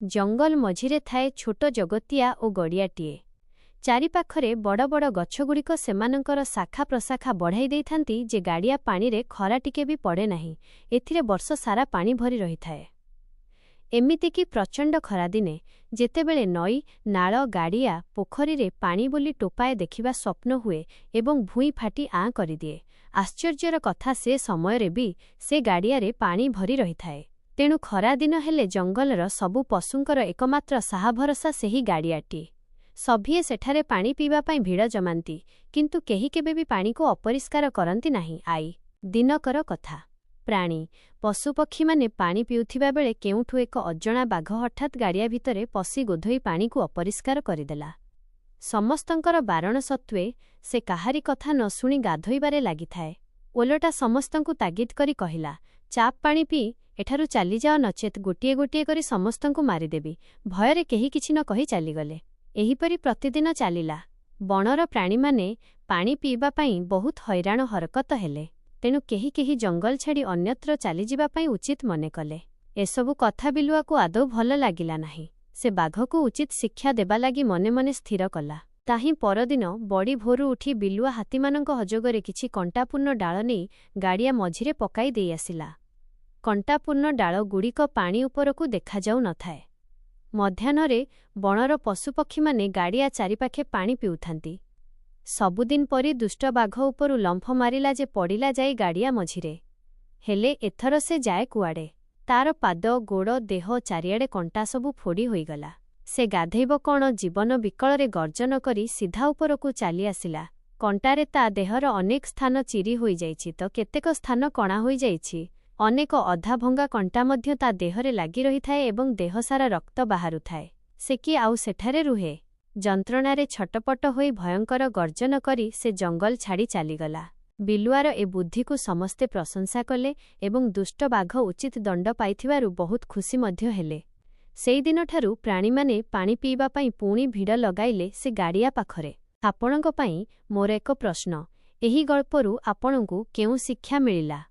जंगल मझिरे थाए छोट जगतिया ओ गड़ियाटीए। चारिपाखरे बड़ बड़ गछगुड़िक सेमानंकर शाखा प्रशाखा बढ़ाई देइथांती जे गाड़िया पानीरे खरा टिके भी पड़े नाही। एथिरे वर्ष सारा पानी भरी रही थाए। एमितिकी प्रचंड खरादिने जेतेबेले नई नाळ गाड़िया पोखरी रे पानी बोली टोपाए देखिबा स्वप्न हुए एवं भूई फाटी आँ करिदिए। आश्चर्यर कथा से समय भी से गाड़िया रे पानी भरी रही थाए। तेणु खरा दिन हेले जंगलर सबु पशुंकर एकमात्र साहा भरसा सेही गाड़ियाटी। सभिए सेठारे पानी पीवा पाई भिड़ जमांती, किंतु केही केबे भी पानी को अपरिष्कार करंती नाही। आई दिनकर कथा। प्राणी पशुपक्षी माने पानी पिउथिबा बेले केउठु एक अजणा बाघ हठात गाड़िया भितरे पसी गोधोई पानी को अपरिष्कार करिदेला। समस्तंकर बारण सत्वे से काहारी कथा न शुणी गाधोइबारे लागिथाए। ओलटा समस्तंकु तागिद करी कहिला, चाप पानी पी एठारु चाली जाओ, नचेत गोटिए गोटिए करी समस्तंकु मारिदेबी। भୟରେ केही किछि न कहि चालीगले। एहिपरि प्रतिदिन चालिला। बणर प्राणीमाने पानी पीवा पाई बहुत हैराण हरकत हेले। तेणु केही केही जंगल छाड़ी अन्यत्र चालीजिबा पाई उचित मने कले। एसबु कथा बिलुआकु आदौ भल लागिला नाही। से बाघकु उचित शिक्षा देबा लागी मने मने स्थिर कला। ताही परदिन बड़ी भोरु उठी बिलुआ हातीमानंक हजोगरे किछि कंटापूर्ण डाळ नेई गाड़िया मझिरे पकाई देई आसिला। कंटापूर्ण डाळ गुड़िक पानी उपरकु देखा जाउ न थाए। मध्याह्ନରେ बणर पशुपक्षी माने गाड़िया चारिपाखे पानी पिउथांती। सबुदिन परी दुष्ट बाघ उपरु लंफ मारिला जे पड़िला जाई गाड़िया मझिरे। हेले एथर से जाए कुआड़े। तार पाद गोड़ देह चारिआडे कंटा सबु फोड़ी होईगला। से गाधेइब कौन जीवन विकଳରେ गर्जन करी सीधा उपरकु चाली आसिला। कंटारे ता देहर अनेक स्थान चिरी होई जाइछि तो केतेक स्थान कणा होई जाइछि। अनेक अधा भंगा कंटा मध्य ता देहरे लागी रही थाए एवं देह सारा रक्त बाहारु थाए। से कि आउ सेठारे रुहे। जंत्रणारे छटपट होई भयंकर गर्जन करी से जंगल छाड़ी चालीगला। बिलुआर ए बुद्धि को समस्ते प्रशंसा कले एवं दुष्ट बाघ उचित दंड पाइथिबारु बहुत खुशी मध्य हेले। सेई दिनठारु प्राणीमाने पानी पीवा पाई पुणी भिड़ लगाइले से गाड़िया पाखरे। आपणक पाई मोर एक प्रश्न, एही गल्परु आपणकु केउ शिक्षा मिलिला?